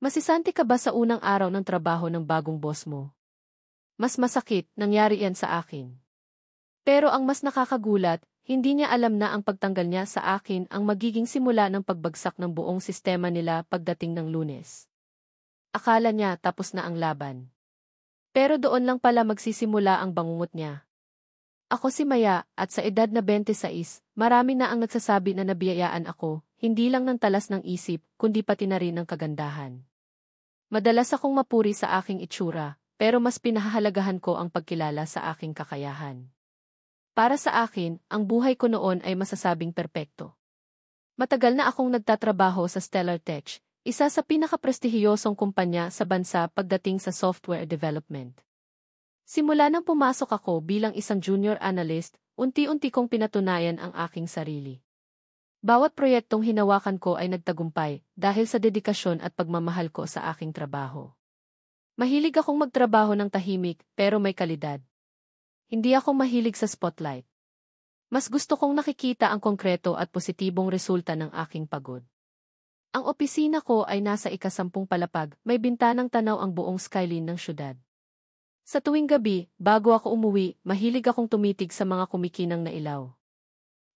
Masisante ka ba sa unang araw ng trabaho ng bagong boss mo? Mas masakit, nangyari yan sa akin. Pero ang mas nakakagulat, hindi niya alam na ang pagtanggal niya sa akin ang magiging simula ng pagbagsak ng buong sistema nila pagdating ng Lunes. Akala niya tapos na ang laban. Pero doon lang pala magsisimula ang bangungot niya. Ako si Maya, at sa edad na 26, marami na ang nagsasabi na nabiyayaan ako, hindi lang ng talas ng isip, kundi pati na rin ng kagandahan. Madalas akong mapuri sa aking itsura, pero mas pinahahalagahan ko ang pagkilala sa aking kakayahan. Para sa akin, ang buhay ko noon ay masasabing perpekto. Matagal na akong nagtatrabaho sa Stellar Tech, isa sa pinakaprestihiyosong kumpanya sa bansa pagdating sa software development. Simula nang pumasok ako bilang isang junior analyst, unti-unti kong pinatunayan ang aking sarili. Bawat proyektong hinawakan ko ay nagtagumpay dahil sa dedikasyon at pagmamahal ko sa aking trabaho. Mahilig akong magtrabaho ng tahimik pero may kalidad. Hindi ako mahilig sa spotlight. Mas gusto kong nakikita ang konkreto at positibong resulta ng aking pagod. Ang opisina ko ay nasa ika-10 palapag, may bintanang tanaw ang buong skyline ng syudad. Sa tuwing gabi, bago ako umuwi, mahilig akong tumitig sa mga kumikinang na ilaw.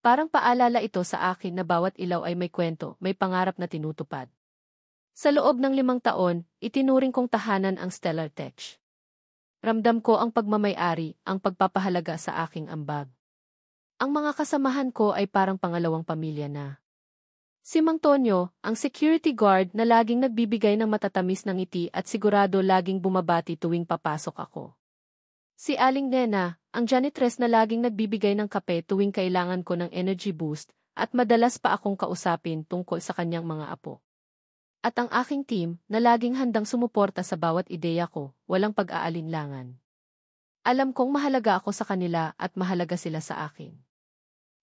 Parang paalala ito sa akin na bawat ilaw ay may kwento, may pangarap na tinutupad. Sa loob ng 5 taon, itinuring kong tahanan ang Stellar Tech. Ramdam ko ang pagmamay-ari, ang pagpapahalaga sa aking ambag. Ang mga kasamahan ko ay parang pangalawang pamilya na. Si Mang Tonyo, ang security guard na laging nagbibigay ng matatamis ng ngiti at sigurado laging bumabati tuwing papasok ako. Si Aling Nena, ang janitress na laging nagbibigay ng kape tuwing kailangan ko ng energy boost at madalas pa akong kausapin tungkol sa kanyang mga apo. At ang aking team na laging handang sumuporta sa bawat ideya ko, walang pag-aalinlangan. Alam kong mahalaga ako sa kanila at mahalaga sila sa akin.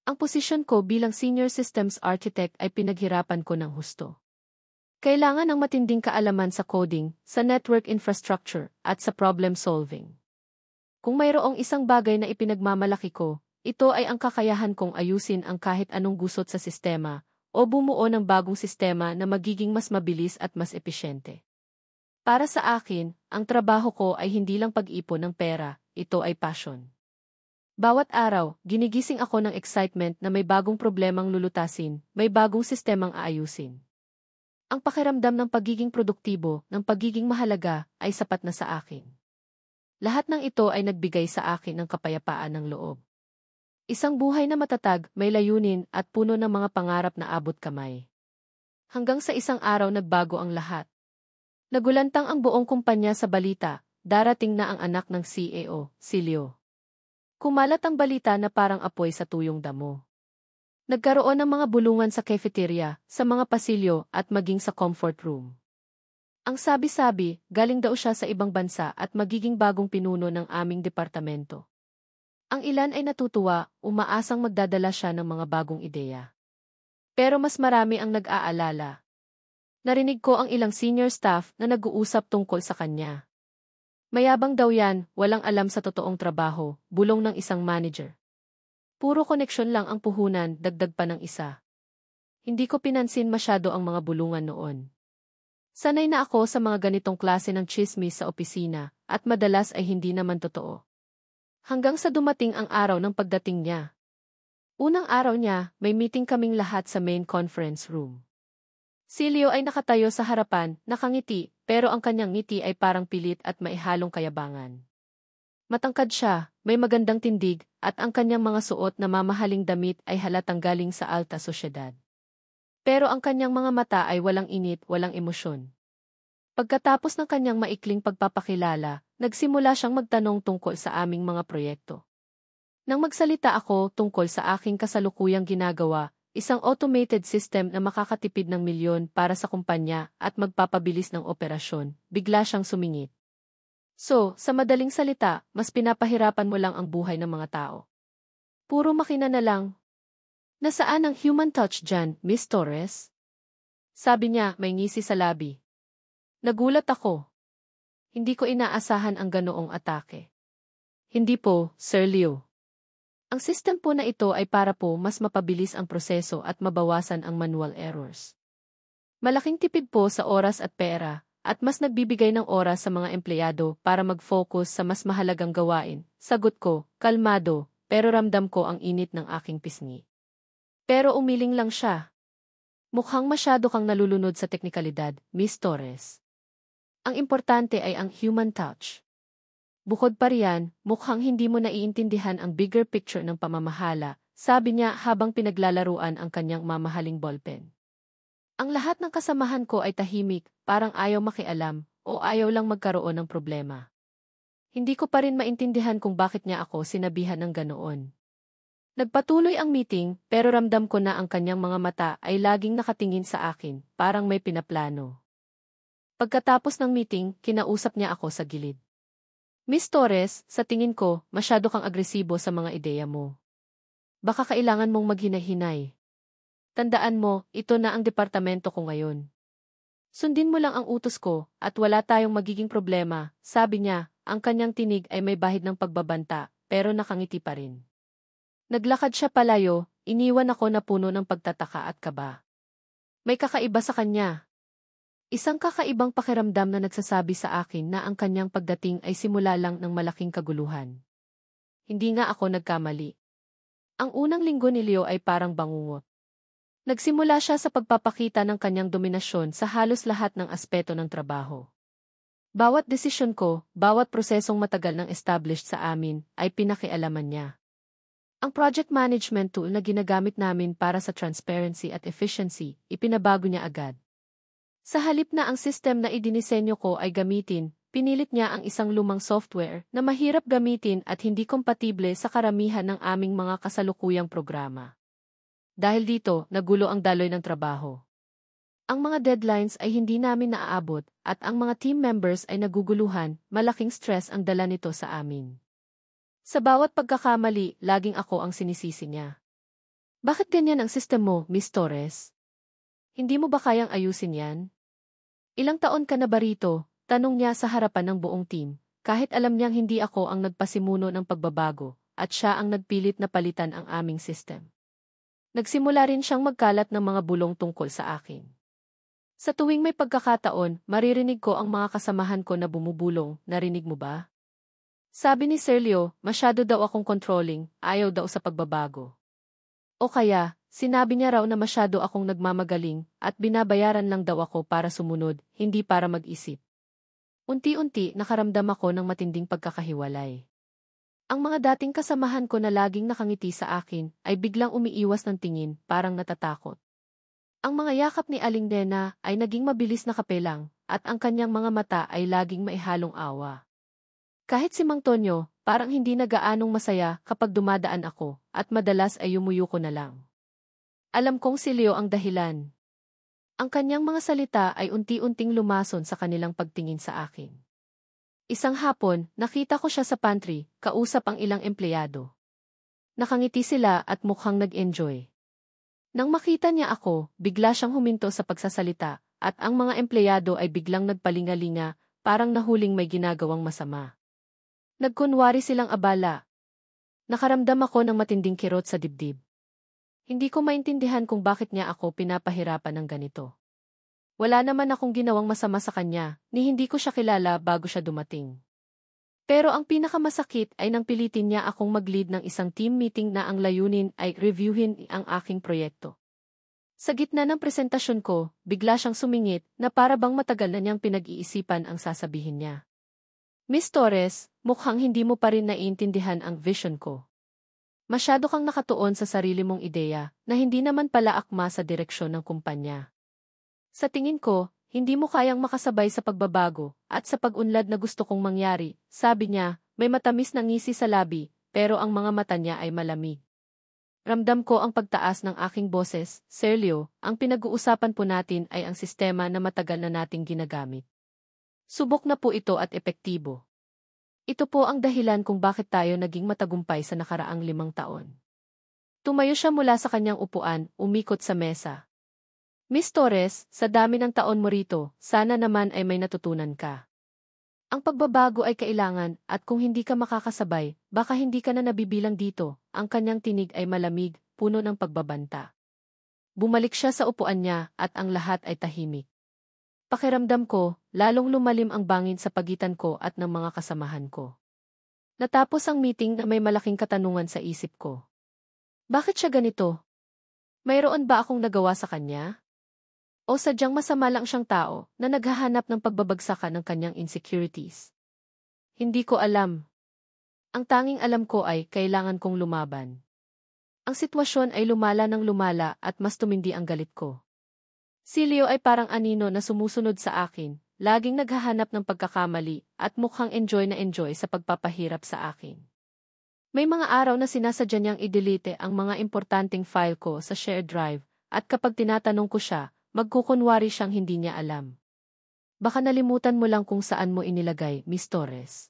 Ang posisyon ko bilang Senior Systems Architect ay pinaghirapan ko ng husto. Kailangan ng matinding kaalaman sa coding, sa network infrastructure, at sa problem solving. Kung mayroong isang bagay na ipinagmamalaki ko, ito ay ang kakayahan kong ayusin ang kahit anong gusot sa sistema o bumuo ng bagong sistema na magiging mas mabilis at mas episyente. Para sa akin, ang trabaho ko ay hindi lang pag-ipon ng pera, ito ay passion. Bawat araw, ginigising ako ng excitement na may bagong problemang lulutasin, may bagong sistemang aayusin. Ang pakiramdam ng pagiging produktibo, ng pagiging mahalaga, ay sapat na sa akin. Lahat ng ito ay nagbigay sa akin ng kapayapaan ng loob. Isang buhay na matatag, may layunin at puno ng mga pangarap na abot kamay. Hanggang sa isang araw nagbago ang lahat. Nagulantang ang buong kumpanya sa balita, darating na ang anak ng CEO, si Leo. Kumalat ang balita na parang apoy sa tuyong damo. Nagkaroon ng mga bulungan sa cafeteria, sa mga pasilyo at maging sa comfort room. Ang sabi-sabi, galing daw siya sa ibang bansa at magiging bagong pinuno ng aming departamento. Ang ilan ay natutuwa, umaasang magdadala siya ng mga bagong ideya. Pero mas marami ang nag-aalala. Narinig ko ang ilang senior staff na nag-uusap tungkol sa kanya. Mayabang daw yan, walang alam sa totoong trabaho, bulong ng isang manager. Puro koneksyon lang ang puhunan, dagdag pa ng isa. Hindi ko pinansin masyado ang mga bulungan noon. Sanay na ako sa mga ganitong klase ng chismis sa opisina, at madalas ay hindi naman totoo. Hanggang sa dumating ang araw ng pagdating niya. Unang araw niya, may meeting kaming lahat sa main conference room. Si Leo ay nakatayo sa harapan, nakangiti, pero ang kanyang ngiti ay parang pilit at maihalong kayabangan. Matangkad siya, may magandang tindig, at ang kanyang mga suot na mamahaling damit ay halatang galing sa alta sosyedad. Pero ang kanyang mga mata ay walang init, walang emosyon. Pagkatapos ng kanyang maikling pagpapakilala, nagsimula siyang magtanong tungkol sa aming mga proyekto. Nang magsalita ako tungkol sa aking kasalukuyang ginagawa, isang automated system na makakatipid ng milyon para sa kumpanya at magpapabilis ng operasyon, bigla siyang sumingit. So, sa madaling salita, mas pinapahirapan mo lang ang buhay ng mga tao. Puro makina na lang. Nasaan ang human touch dyan, Miss Torres? Sabi niya, may ngisi sa labi. Nagulat ako. Hindi ko inaasahan ang ganoong atake. Hindi po, Sir Leo. Ang system po na ito ay para po mas mapabilis ang proseso at mabawasan ang manual errors. Malaking tipid po sa oras at pera, at mas nagbibigay ng oras sa mga empleyado para mag-focus sa mas mahalagang gawain. Sagot ko, kalmado, pero ramdam ko ang init ng aking pisngi. Pero umiling lang siya. Mukhang masyado kang nalulunod sa teknikalidad, Miss Torres. Ang importante ay ang human touch. Bukod pa riyan, mukhang hindi mo naiintindihan ang bigger picture ng pamamahala, sabi niya habang pinaglalaruan ang kanyang mamahaling ballpen. Ang lahat ng kasamahan ko ay tahimik, parang ayaw makialam, o ayaw lang magkaroon ng problema. Hindi ko pa rin maintindihan kung bakit niya ako sinabihan ng ganoon. Nagpatuloy ang meeting, pero ramdam ko na ang kanyang mga mata ay laging nakatingin sa akin, parang may pinaplano. Pagkatapos ng meeting, kinausap niya ako sa gilid. Miss Torres, sa tingin ko, masyado kang agresibo sa mga ideya mo. Baka kailangan mong maghinay-hinay. Tandaan mo, ito na ang departamento ko ngayon. Sundin mo lang ang utos ko, at wala tayong magiging problema, sabi niya, ang kanyang tinig ay may bahid ng pagbabanta, pero nakangiti pa rin. Naglakad siya palayo, iniwan ako na puno ng pagtataka at kaba. May kakaiba sa kanya. Isang kakaibang pakiramdam na nagsasabi sa akin na ang kanyang pagdating ay simula lang ng malaking kaguluhan. Hindi nga ako nagkamali. Ang unang linggo ni Leo ay parang bangungot. Nagsimula siya sa pagpapakita ng kanyang dominasyon sa halos lahat ng aspeto ng trabaho. Bawat desisyon ko, bawat prosesong matagal nang established sa amin, ay pinakialaman niya. Ang project management tool na ginagamit namin para sa transparency at efficiency, ipinabago niya agad. Sa halip na ang system na idinisenyo ko ay gamitin, pinilit niya ang isang lumang software na mahirap gamitin at hindi kompatible sa karamihan ng aming mga kasalukuyang programa. Dahil dito, nagulo ang daloy ng trabaho. Ang mga deadlines ay hindi namin naaabot at ang mga team members ay naguguluhan, malaking stress ang dala nito sa amin. Sa bawat pagkakamali, laging ako ang sinisisi niya. Bakit ganyan ang system mo, Miss Torres? Hindi mo ba kayang ayusin yan? Ilang taon ka na ba rito? Tanong niya sa harapan ng buong team, kahit alam niyang hindi ako ang nagpasimuno ng pagbabago at siya ang nagpilit na palitan ang aming system. Nagsimula rin siyang magkalat ng mga bulong tungkol sa akin. Sa tuwing may pagkakataon, maririnig ko ang mga kasamahan ko na bumubulong, narinig mo ba? Sabi ni Sir Leo, masyado daw akong controlling, ayaw daw sa pagbabago. O kaya, sinabi niya raw na masyado akong nagmamagaling at binabayaran lang daw ako para sumunod, hindi para mag-isip. Unti-unti nakaramdam ako ng matinding pagkakahiwalay. Ang mga dating kasamahan ko na laging nakangiti sa akin ay biglang umiiwas ng tingin, parang natatakot. Ang mga yakap ni Aling Nena ay naging mabilis na kapelang at ang kanyang mga mata ay laging maihalong awa. Kahit si Mang Tonyo, parang hindi na gaanong masaya kapag dumadaan ako at madalas ay yumuyuko na lang. Alam kong si Leo ang dahilan. Ang kanyang mga salita ay unti-unting lumason sa kanilang pagtingin sa akin. Isang hapon, nakita ko siya sa pantry, kausap ang ilang empleyado. Nakangiti sila at mukhang nag-enjoy. Nang makita niya ako, bigla siyang huminto sa pagsasalita, at ang mga empleyado ay biglang nagpalingalinga, parang nahuling may ginagawang masama. Nagkunwari silang abala. Nakaramdam ako ng matinding kirot sa dibdib. Hindi ko maintindihan kung bakit niya ako pinapahirapan ng ganito. Wala naman akong ginawang masama sa kanya, ni hindi ko siya kilala bago siya dumating. Pero ang pinakamasakit ay nang pilitin niya akong mag-lead ng isang team meeting na ang layunin ay reviewin ang aking proyekto. Sa gitna ng presentasyon ko, bigla siyang sumingit na para bang matagal na niyang pinag-iisipan ang sasabihin niya. Miss Torres, mukhang hindi mo pa rin naiintindihan ang vision ko. Masyado kang nakatuon sa sarili mong ideya na hindi naman pala akma sa direksyon ng kumpanya. Sa tingin ko, hindi mo kayang makasabay sa pagbabago at sa pag-unlad na gusto kong mangyari, sabi niya, may matamis na ngisi sa labi, pero ang mga mata niya ay malamig. Ramdam ko ang pagtaas ng aking boses, Sir Leo, ang pinag-uusapan po natin ay ang sistema na matagal na nating ginagamit. Subok na po ito at epektibo. Ito po ang dahilan kung bakit tayo naging matagumpay sa nakaraang 5 taon. Tumayo siya mula sa kanyang upuan, umikot sa mesa. Miss Torres, sa dami ng taon mo rito, sana naman ay may natutunan ka. Ang pagbabago ay kailangan at kung hindi ka makakasabay, baka hindi ka na nabibilang dito. Ang kanyang tinig ay malamig, puno ng pagbabanta. Bumalik siya sa upuan niya at ang lahat ay tahimik. Pakiramdam ko, lalong lumalim ang bangin sa pagitan ko at ng mga kasamahan ko. Natapos ang meeting na may malaking katanungan sa isip ko. Bakit siya ganito? Mayroon ba akong nagawa sa kanya? O sadyang masama lang siyang tao na naghahanap ng pagbabagsakan ng kanyang insecurities? Hindi ko alam. Ang tanging alam ko ay kailangan kong lumaban. Ang sitwasyon ay lumala ng lumala at mas tumindi ang galit ko. Si Leo ay parang anino na sumusunod sa akin, laging naghahanap ng pagkakamali at mukhang enjoy na enjoy sa pagpapahirap sa akin. May mga araw na sinasadya niyang i-delete ang mga importanteng file ko sa shared drive at kapag tinatanong ko siya, magkukunwari siyang hindi niya alam. Baka nalimutan mo lang kung saan mo inilagay, Miss Torres.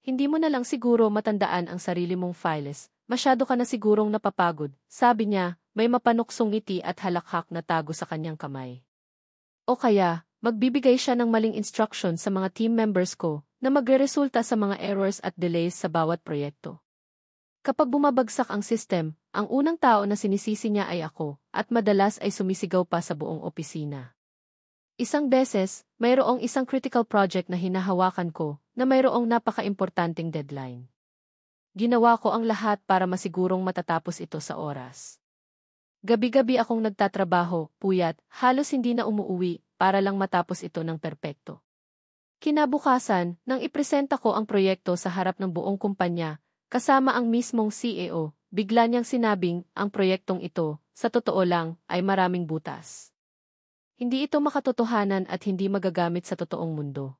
Hindi mo na lang siguro matandaan ang sarili mong files, masyado ka na sigurong napapagod, sabi niya, may mapanuksong ngiti at halakhak na tago sa kanyang kamay. O kaya, magbibigay siya ng maling instruction sa mga team members ko na magreresulta sa mga errors at delays sa bawat proyekto. Kapag bumabagsak ang system, ang unang tao na sinisisi niya ay ako, at madalas ay sumisigaw pa sa buong opisina. Isang beses, mayroong isang critical project na hinahawakan ko na mayroong napaka-importanting deadline. Ginawa ko ang lahat para masigurong matatapos ito sa oras. Gabi-gabi akong nagtatrabaho, puyat, halos hindi na umuuwi para lang matapos ito ng perpekto. Kinabukasan, nang ipresenta ko ang proyekto sa harap ng buong kumpanya, kasama ang mismong CEO, bigla niyang sinabing ang proyektong ito, sa totoo lang, ay maraming butas. Hindi ito makatotohanan at hindi magagamit sa totoong mundo.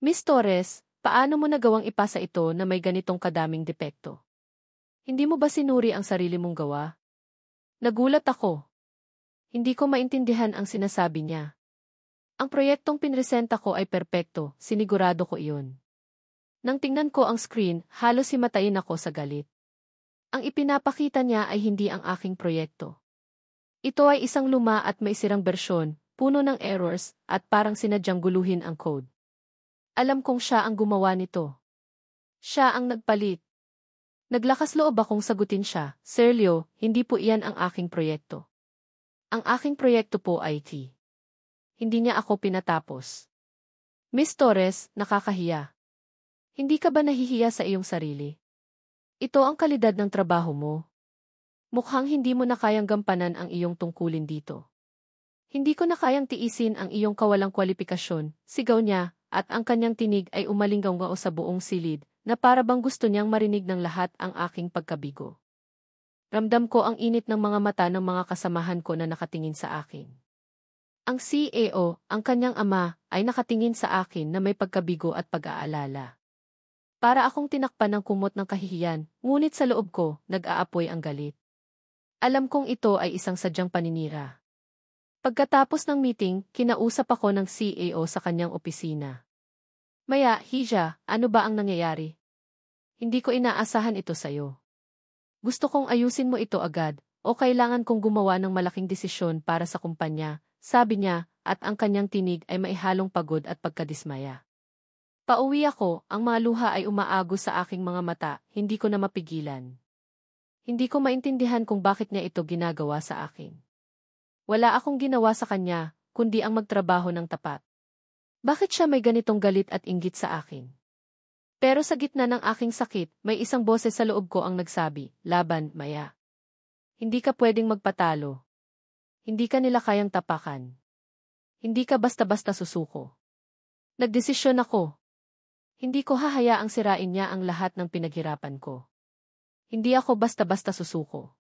Miss Torres, paano mo nagawang ipasa ito na may ganitong kadaming depekto? Hindi mo ba sinuri ang sarili mong gawa? Nagulat ako. Hindi ko maintindihan ang sinasabi niya. Ang proyektong pinresenta ko ay perpekto, sinigurado ko iyon. Nang tingnan ko ang screen, halos himatayin ako sa galit. Ang ipinapakita niya ay hindi ang aking proyekto. Ito ay isang luma at may sirang bersyon, puno ng errors, at parang sinadyang guluhin ang code. Alam kong siya ang gumawa nito. Siya ang nagpalit. Naglakas loob akong sagutin siya, Sir Leo, hindi po iyan ang aking proyekto. Ang aking proyekto po ay IT. Hindi niya ako pinatapos. Miss Torres, nakakahiya. Hindi ka ba nahihiya sa iyong sarili? Ito ang kalidad ng trabaho mo. Mukhang hindi mo na kayang gampanan ang iyong tungkulin dito. Hindi ko na kayang tiisin ang iyong kawalang kwalifikasyon, sigaw niya, at ang kanyang tinig ay umalinggaw sa buong silid, na para bang gusto niyang marinig ng lahat ang aking pagkabigo. Ramdam ko ang init ng mga mata ng mga kasamahan ko na nakatingin sa akin. Ang CEO, ang kanyang ama, ay nakatingin sa akin na may pagkabigo at pag-aalala. Para akong tinakpan ng kumot ng kahihiyan, ngunit sa loob ko, nag-aapoy ang galit. Alam kong ito ay isang sadyang paninira. Pagkatapos ng meeting, kinausap ako ng CEO sa kanyang opisina. Maya, Hija, ano ba ang nangyayari? Hindi ko inaasahan ito sa'yo. Gusto kong ayusin mo ito agad, o kailangan kong gumawa ng malaking desisyon para sa kumpanya, sabi niya, at ang kanyang tinig ay maihalong pagod at pagkadismaya. Pauwi ako, ang mga luha ay umaagos sa aking mga mata, hindi ko na mapigilan. Hindi ko maintindihan kung bakit niya ito ginagawa sa akin. Wala akong ginawa sa kanya, kundi ang magtrabaho ng tapat. Bakit siya may ganitong galit at inggit sa akin? Pero sa gitna ng aking sakit, may isang boses sa loob ko ang nagsabi, laban, Maya. Hindi ka pwedeng magpatalo. Hindi ka nila kayang tapakan. Hindi ka basta-basta susuko. Nagdesisyon ako. Hindi ko hahayaang sirain niya ang lahat ng pinaghirapan ko. Hindi ako basta-basta susuko.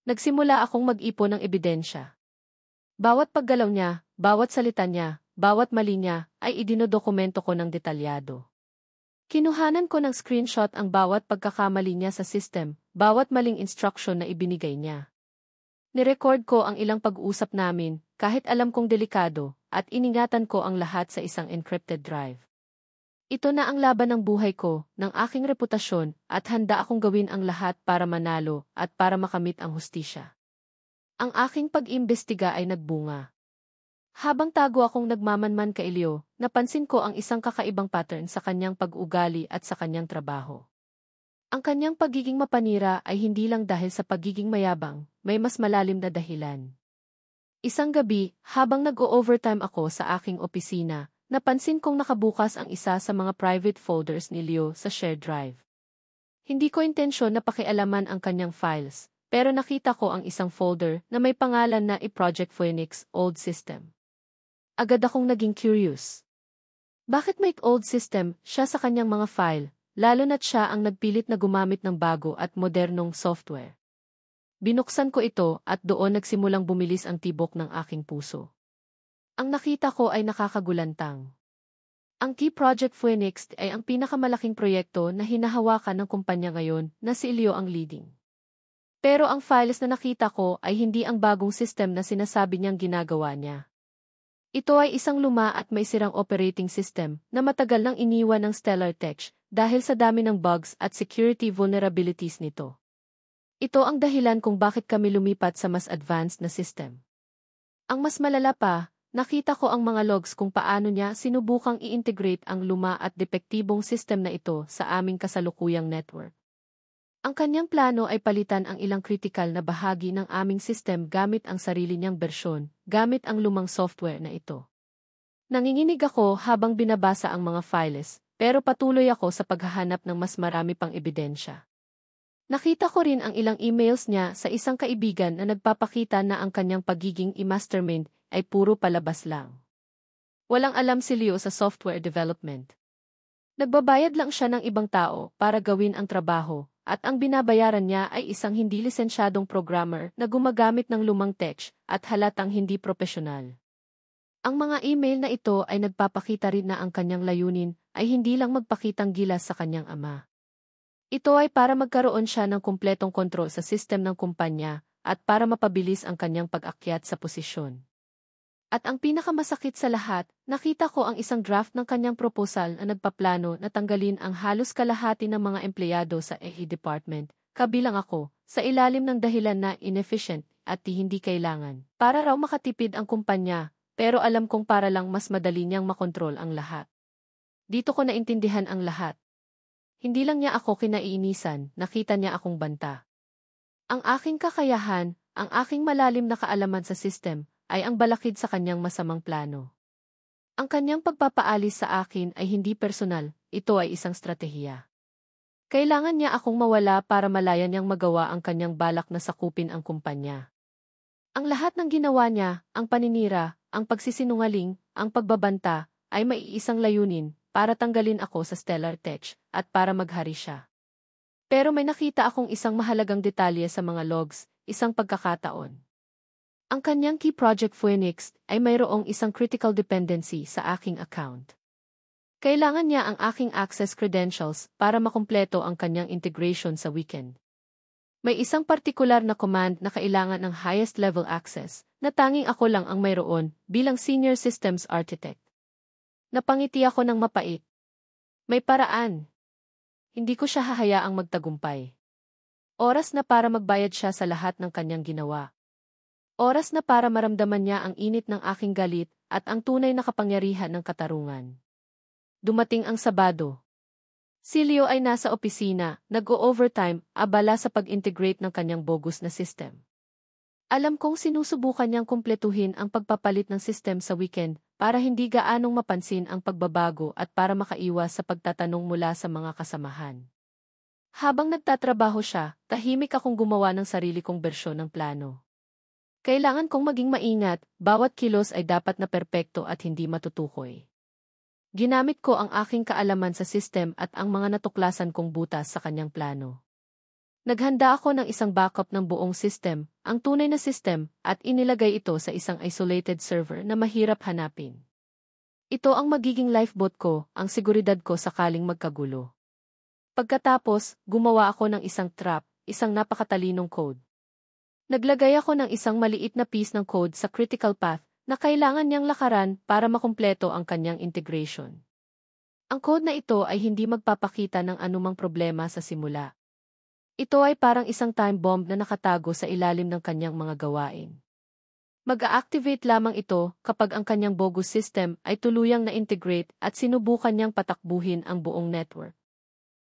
Nagsimula akong mag-ipon ng ebidensya. Bawat paggalaw niya, bawat salita niya, bawat mali niya, ay idinodokumento ko ng detalyado. Kinuhanan ko ng screenshot ang bawat pagkakamali niya sa system, bawat maling instruction na ibinigay niya. Nirecord ko ang ilang pag-uusap namin, kahit alam kong delikado, at iningatan ko ang lahat sa isang encrypted drive. Ito na ang laban ng buhay ko, ng aking reputasyon, at handa akong gawin ang lahat para manalo at para makamit ang hustisya. Ang aking pag-imbestiga ay nagbunga. Habang tago akong nagmamanman kay Leo, napansin ko ang isang kakaibang pattern sa kanyang pag-ugali at sa kanyang trabaho. Ang kanyang pagiging mapanira ay hindi lang dahil sa pagiging mayabang, may mas malalim na dahilan. Isang gabi, habang nag-o-overtime ako sa aking opisina, napansin kong nakabukas ang isa sa mga private folders ni Leo sa shared drive. Hindi ko intensyon na pakialaman ang kanyang files, pero nakita ko ang isang folder na may pangalan na i-Project Phoenix Old System. Agad akong naging curious. Bakit may old system siya sa kanyang mga file, lalo na't siya ang nagpilit na gumamit ng bago at modernong software? Binuksan ko ito at doon nagsimulang bumilis ang tibok ng aking puso. Ang nakita ko ay nakakagulantang. Ang Key Project Phoenix ay ang pinakamalaking proyekto na hinahawakan ng kumpanya ngayon na si Leo ang leading. Pero ang files na nakita ko ay hindi ang bagong system na sinasabi niyang ginagawa niya. Ito ay isang luma at may sirang operating system na matagal nang iniwan ng Stellar Tech dahil sa dami ng bugs at security vulnerabilities nito. Ito ang dahilan kung bakit kami lumipat sa mas advanced na system. Ang mas malala pa, nakita ko ang mga logs kung paano niya sinubukang i-integrate ang luma at depektibong system na ito sa aming kasalukuyang network. Ang kanyang plano ay palitan ang ilang critical na bahagi ng aming system gamit ang sarili niyang bersyon, gamit ang lumang software na ito. Nanginginig ako habang binabasa ang mga files, pero patuloy ako sa paghahanap ng mas marami pang ebidensya. Nakita ko rin ang ilang emails niya sa isang kaibigan na nagpapakita na ang kanyang pagiging i-mastermind ay puro palabas lang. Walang alam si Leo sa software development. Nagbabayad lang siya ng ibang tao para gawin ang trabaho, at ang binabayaran niya ay isang hindi lisensyadong programmer na gumagamit ng lumang tech at halatang hindi propesyonal. Ang mga email na ito ay nagpapakita rin na ang kanyang layunin ay hindi lang magpakitang gilas sa kanyang ama. Ito ay para magkaroon siya ng kumpletong kontrol sa sistem ng kumpanya at para mapabilis ang kanyang pag-akyat sa posisyon. At ang pinakamasakit sa lahat, nakita ko ang isang draft ng kanyang proposal na nagpaplano na tanggalin ang halos kalahati ng mga empleyado sa EHI department, kabilang ako, sa ilalim ng dahilan na inefficient at hindi kailangan. Para raw makatipid ang kumpanya, pero alam kong para lang mas madali niyang makontrol ang lahat. Dito ko naintindihan ang lahat. Hindi lang niya ako kinaiinisan, nakita niya akong banta. Ang aking kakayahan, ang aking malalim na kaalaman sa system, ay ang balakid sa kanyang masamang plano. Ang kanyang pagpapaalis sa akin ay hindi personal, ito ay isang stratehiya. Kailangan niya akong mawala para malaya niyang magawa ang kanyang balak na sakupin ang kumpanya. Ang lahat ng ginawa niya, ang paninira, ang pagsisinungaling, ang pagbabanta, ay may isang layunin, para tanggalin ako sa Stellar Tech, at para maghari siya. Pero may nakita akong isang mahalagang detalye sa mga logs, isang pagkakataon. Ang kanyang Key Project Phoenix ay mayroong isang critical dependency sa aking account. Kailangan niya ang aking access credentials para makumpleto ang kanyang integration sa weekend. May isang partikular na command na kailangan ng highest level access, na tanging ako lang ang mayroon bilang Senior Systems Architect. Napangiti ako ng mapait. May paraan. Hindi ko siya hahayaang magtagumpay. Oras na para magbayad siya sa lahat ng kanyang ginawa. Oras na para maramdaman niya ang init ng aking galit at ang tunay na kapangyarihan ng katarungan. Dumating ang Sabado. Si Leo ay nasa opisina, nag-o-overtime, abala sa pag-integrate ng kanyang bogus na system. Alam kong sinusubukan niyang kumpletuhin ang pagpapalit ng system sa weekend para hindi gaanong mapansin ang pagbabago at para makaiwas sa pagtatanong mula sa mga kasamahan. Habang nagtatrabaho siya, tahimik akong gumawa ng sarili kong bersyon ng plano. Kailangan kong maging maingat, bawat kilos ay dapat na perpekto at hindi matutukoy. Ginamit ko ang aking kaalaman sa system at ang mga natuklasan kong butas sa kanyang plano. Naghanda ako ng isang backup ng buong system, ang tunay na system, at inilagay ito sa isang isolated server na mahirap hanapin. Ito ang magiging lifeboat ko, ang seguridad ko sakaling magkagulo. Pagkatapos, gumawa ako ng isang trap, isang napakatalinong code. Naglagay ako ng isang maliit na piece ng code sa critical path na kailangan niyang lakaran para makumpleto ang kanyang integration. Ang code na ito ay hindi magpapakita ng anumang problema sa simula. Ito ay parang isang time bomb na nakatago sa ilalim ng kanyang mga gawain. Mag-a-activate lamang ito kapag ang kanyang bogus system ay tuluyang na-integrate at sinubukan niyang patakbuhin ang buong network.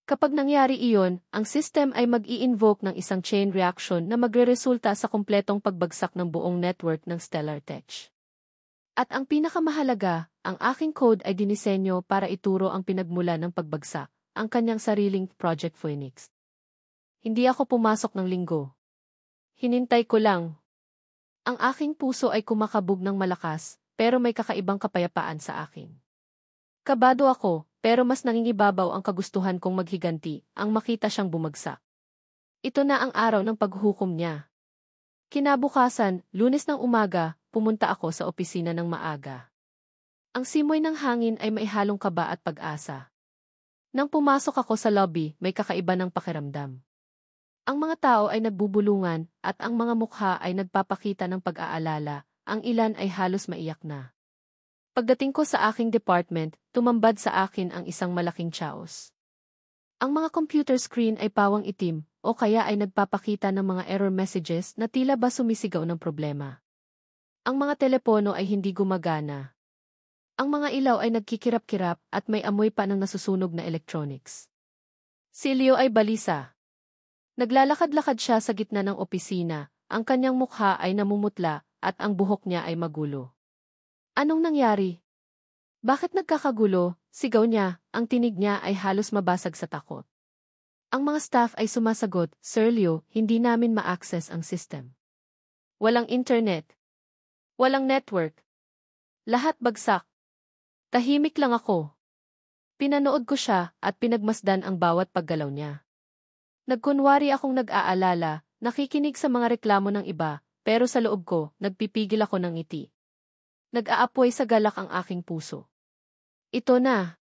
Kapag nangyari iyon, ang system ay mag-i-invoke ng isang chain reaction na magreresulta sa kumpletong pagbagsak ng buong network ng Stellar Tech. At ang pinakamahalaga, ang aking code ay dinisenyo para ituro ang pinagmula ng pagbagsak, ang kanyang sariling Project Phoenix. Hindi ako pumasok ng linggo. Hinintay ko lang. Ang aking puso ay kumakabog ng malakas, pero may kakaibang kapayapaan sa akin. Kabado ako, pero mas nangingibabaw ang kagustuhan kong maghiganti, ang makita siyang bumagsak. Ito na ang araw ng paghuhukom niya. Kinabukasan, Lunes ng umaga, pumunta ako sa opisina ng maaga. Ang simoy ng hangin ay maihalong kaba at pag-asa. Nang pumasok ako sa lobby, may kakaiba ng pakiramdam. Ang mga tao ay nagbubulungan, at ang mga mukha ay nagpapakita ng pag-aalala, ang ilan ay halos maiyak na. Pagdating ko sa aking department, tumambad sa akin ang isang malaking chaos. Ang mga computer screen ay pawang itim, o kaya ay nagpapakita ng mga error messages na tila ba sumisigaw ng problema. Ang mga telepono ay hindi gumagana. Ang mga ilaw ay nagkikirap-kirap at may amoy pa ng nasusunog na electronics. Si Leo ay balisa. Naglalakad-lakad siya sa gitna ng opisina, ang kanyang mukha ay namumutla at ang buhok niya ay magulo. Anong nangyari? Bakit nagkakagulo? Sigaw niya, ang tinig niya ay halos mabasag sa takot. Ang mga staff ay sumasagot, Sir Leo, hindi namin ma-access ang system. Walang internet. Walang network. Lahat bagsak. Tahimik lang ako. Pinanood ko siya at pinagmasdan ang bawat paggalaw niya. Nagkunwari akong nag-aalala, nakikinig sa mga reklamo ng iba, pero sa loob ko, nagpipigil ako ng ngiti. Nag-aapoy sa galak ang aking puso. Ito na.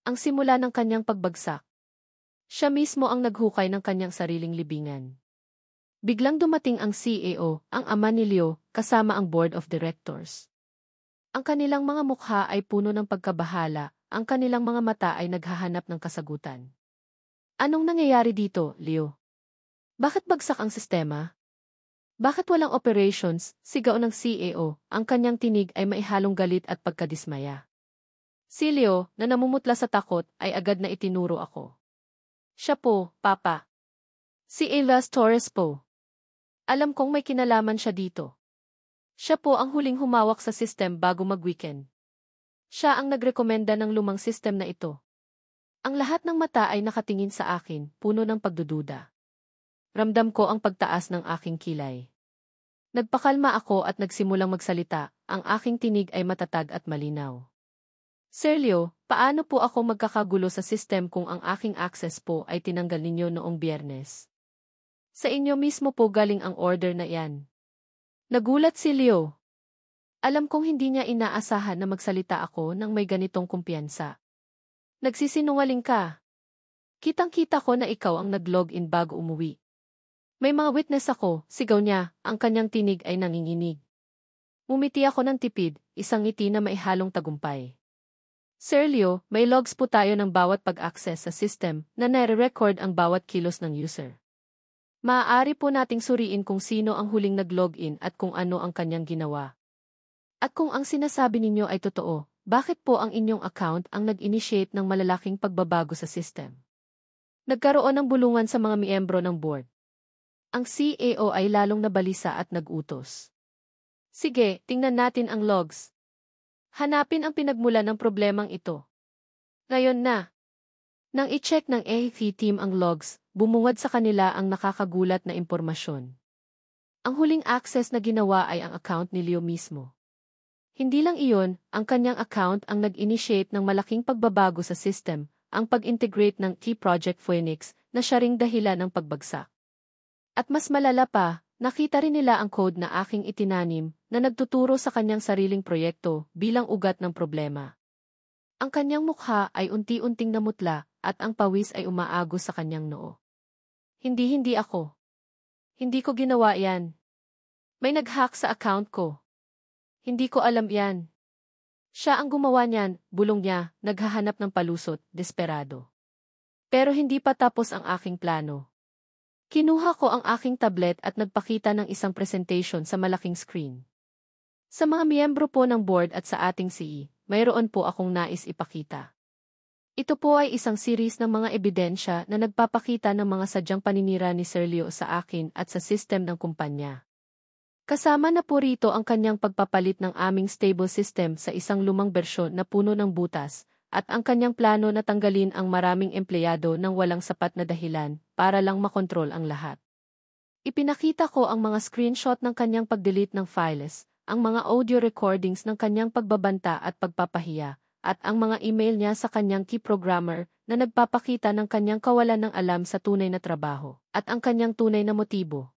Ang simula ng kanyang pagbagsak. Siya mismo ang naghukay ng kanyang sariling libingan. Biglang dumating ang CEO, ang ama ni Leo, kasama ang Board of Directors. Ang kanilang mga mukha ay puno ng pagkabahala, ang kanilang mga mata ay naghahanap ng kasagutan. Anong nangyayari dito, Leo? Bakit bagsak ang sistema? Bakit walang operations? Sigaw ng CEO, ang kanyang tinig ay maihalong galit at pagkadismaya. Si Leo, na namumutla sa takot, ay agad na itinuro ako. Siya po, Papa. Si Elas Torres po. Alam kong may kinalaman siya dito. Siya po ang huling humawak sa system bago mag-weekend. Siya ang nagrekomenda ng lumang system na ito. Ang lahat ng mata ay nakatingin sa akin, puno ng pagdududa. Ramdam ko ang pagtaas ng aking kilay. Nagpakalma ako at nagsimulang magsalita, ang aking tinig ay matatag at malinaw. Sir Leo, paano po ako magkakagulo sa system kung ang aking access po ay tinanggal ninyo noong Biyernes? Sa inyo mismo po galing ang order na iyan. Nagulat si Leo. Alam kong hindi niya inaasahan na magsalita ako nang may ganitong kumpiyansa. Nagsisinungaling ka. Kitang-kita ko na ikaw ang nag-login bago umuwi. May mga witness ako, sigaw niya, ang kanyang tinig ay nanginginig. Umiti ako ng tipid, isang ngiti na maihalong tagumpay. Sir Leo, may logs po tayo ng bawat pag-access sa system na nare-record ang bawat kilos ng user. Maaari po nating suriin kung sino ang huling nag-login at kung ano ang kanyang ginawa. At kung ang sinasabi ninyo ay totoo, bakit po ang inyong account ang nag-initiate ng malalaking pagbabago sa system? Nagkaroon ng bulungan sa mga miyembro ng board. Ang CEO ay lalong nabalisa at nag-utos. Sige, tingnan natin ang logs. Hanapin ang pinagmulan ng problemang ito. Ngayon na. Nang i-check ng AFP team ang logs, bumungad sa kanila ang nakakagulat na impormasyon. Ang huling access na ginawa ay ang account ni Leo mismo. Hindi lang iyon, ang kanyang account ang nag-initiate ng malaking pagbabago sa system, ang pag-integrate ng T-Project Phoenix na siya ring dahilan ng pagbagsak. At mas malala pa, nakita rin nila ang code na aking itinanim na nagtuturo sa kanyang sariling proyekto bilang ugat ng problema. Ang kanyang mukha ay unti-unting namutla at ang pawis ay umaagos sa kanyang noo. Hindi ako. Hindi ko ginawa yan. May nag-hack sa account ko. Hindi ko alam yan. Siya ang gumawa niyan, bulong niya, naghahanap ng palusot, desperado. Pero hindi pa tapos ang aking plano. Kinuha ko ang aking tablet at nagpakita ng isang presentation sa malaking screen. Sa mga miyembro po ng board at sa ating CE, mayroon po akong nais ipakita. Ito po ay isang series ng mga ebidensya na nagpapakita ng mga sadyang paninira ni Sir Leo sa akin at sa sistem ng kumpanya. Kasama na po rito ang kanyang pagpapalit ng aming stable system sa isang lumang bersyon na puno ng butas, at ang kanyang plano na tanggalin ang maraming empleyado ng walang sapat na dahilan para lang makontrol ang lahat. Ipinakita ko ang mga screenshot ng kanyang pag-delete ng files, ang mga audio recordings ng kanyang pagbabanta at pagpapahiya, at ang mga email niya sa kanyang key programmer na nagpapakita ng kanyang kawalan ng alam sa tunay na trabaho, at ang kanyang tunay na motibo.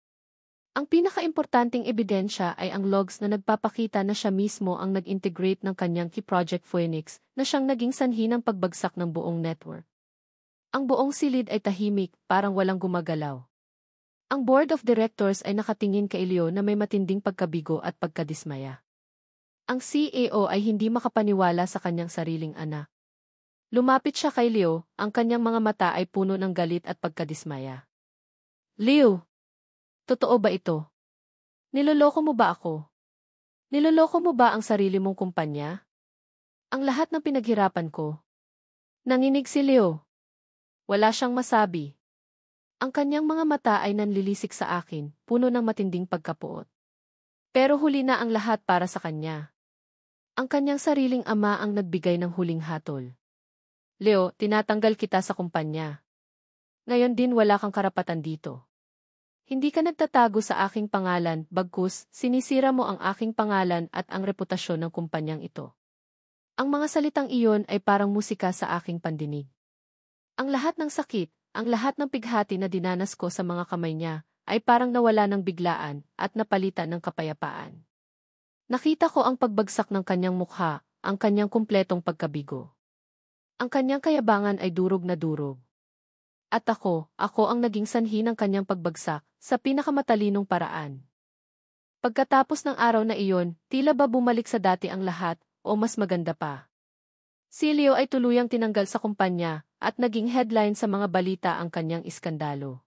Ang pinakaimportanteng ebidensya ay ang logs na nagpapakita na siya mismo ang nag-integrate ng kanyang key project Phoenix na siyang naging sanhi ng pagbagsak ng buong network. Ang buong silid ay tahimik, parang walang gumagalaw. Ang board of directors ay nakatingin kay Leo na may matinding pagkabigo at pagkadismaya. Ang CEO ay hindi makapaniwala sa kanyang sariling anak. Lumapit siya kay Leo, ang kanyang mga mata ay puno ng galit at pagkadismaya. Leo, totoo ba ito? Niloloko mo ba ako? Niloloko mo ba ang sarili mong kumpanya? Ang lahat ng pinaghirapan ko. Nanginig si Leo. Wala siyang masabi. Ang kanyang mga mata ay nanlilisik sa akin, puno ng matinding pagkapuot. Pero huli na ang lahat para sa kanya. Ang kanyang sariling ama ang nagbigay ng huling hatol. Leo, tinatanggal kita sa kumpanya. Ngayon din wala kang karapatan dito. Hindi ka nagtatago sa aking pangalan, bagkus, sinisira mo ang aking pangalan at ang reputasyon ng kumpanyang ito. Ang mga salitang iyon ay parang musika sa aking pandinig. Ang lahat ng sakit, ang lahat ng pighati na dinanas ko sa mga kamay niya, ay parang nawala ng biglaan at napalitan ng kapayapaan. Nakita ko ang pagbagsak ng kanyang mukha, ang kanyang kumpletong pagkabigo. Ang kanyang kayabangan ay durog na durog. At ako ang naging sanhi ng kanyang pagbagsak sa pinakamatalinong paraan. Pagkatapos ng araw na iyon, tila ba bumalik sa dati ang lahat, o mas maganda pa. Si Leo ay tuluyang tinanggal sa kumpanya, at naging headline sa mga balita ang kanyang iskandalo.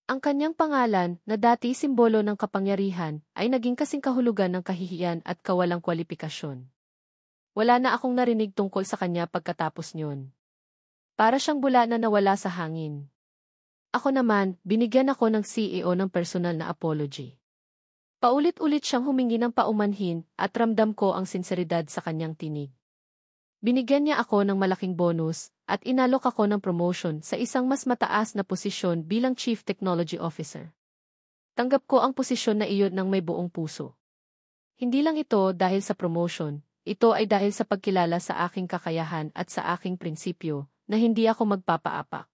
Ang kanyang pangalan, na dati simbolo ng kapangyarihan, ay naging kasing kahulugan ng kahihiyan at kawalang kwalipikasyon. Wala na akong narinig tungkol sa kanya pagkatapos niyon. Para siyang bula na nawala sa hangin. Ako naman, binigyan ako ng CEO ng personal na apology. Paulit-ulit siyang humingi ng paumanhin at ramdam ko ang sinseridad sa kanyang tinig. Binigyan niya ako ng malaking bonus at inalok ako ng promotion sa isang mas mataas na posisyon bilang Chief Technology Officer. Tanggap ko ang posisyon na iyon ng may buong puso. Hindi lang ito dahil sa promotion, ito ay dahil sa pagkilala sa aking kakayahan at sa aking prinsipyo na hindi ako magpapaapak.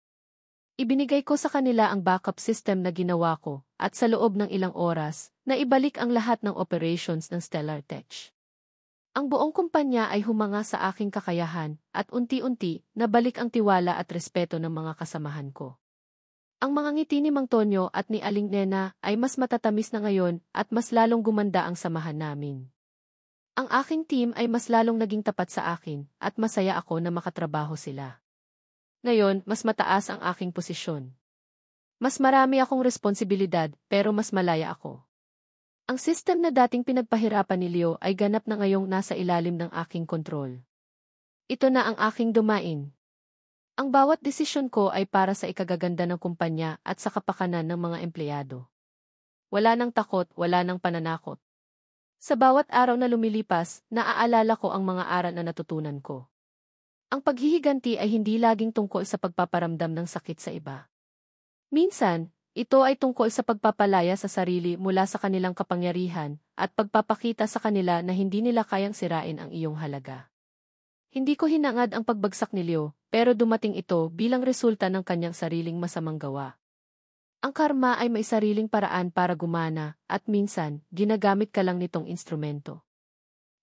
Ibinigay ko sa kanila ang backup system na ginawa ko at sa loob ng ilang oras na ibalik ang lahat ng operations ng Stellar Tech. Ang buong kumpanya ay humanga sa aking kakayahan at unti-unti nabalik ang tiwala at respeto ng mga kasamahan ko. Ang mga ngiti ni Mang Tonyo at ni Aling Nena ay mas matatamis na ngayon at mas lalong gumanda ang samahan namin. Ang aking team ay mas lalong naging tapat sa akin at masaya ako na makatrabaho sila. Ngayon, mas mataas ang aking posisyon. Mas marami akong responsibilidad pero mas malaya ako. Ang system na dating pinagpahirapan ni Leo ay ganap na ngayong nasa ilalim ng aking kontrol. Ito na ang aking dumain. Ang bawat desisyon ko ay para sa ikagaganda ng kumpanya at sa kapakanan ng mga empleyado. Wala nang takot, wala nang pananakot. Sa bawat araw na lumilipas, naaalala ko ang mga aral na natutunan ko. Ang paghihiganti ay hindi laging tungkol sa pagpaparamdam ng sakit sa iba. Minsan, ito ay tungkol sa pagpapalaya sa sarili mula sa kanilang kapangyarihan at pagpapakita sa kanila na hindi nila kayang sirain ang iyong halaga. Hindi ko hinangad ang pagbagsak ni Leo, pero dumating ito bilang resulta ng kanyang sariling masamang gawa. Ang karma ay may sariling paraan para gumana at minsan, ginagamit ka lang nitong instrumento.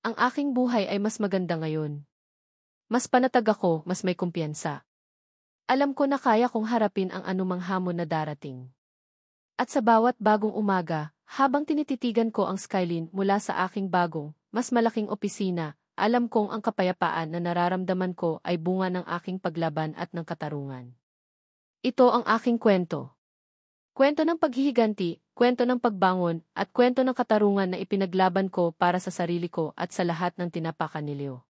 Ang aking buhay ay mas maganda ngayon. Mas panatag ako, mas may kumpiyansa. Alam ko na kaya kong harapin ang anumang hamon na darating. At sa bawat bagong umaga, habang tinititigan ko ang skyline mula sa aking bagong, mas malaking opisina, alam kong ang kapayapaan na nararamdaman ko ay bunga ng aking paglaban at ng katarungan. Ito ang aking kwento. Kwento ng paghihiganti, kwento ng pagbangon, at kwento ng katarungan na ipinaglaban ko para sa sarili ko at sa lahat ng tinapakan ni Leo.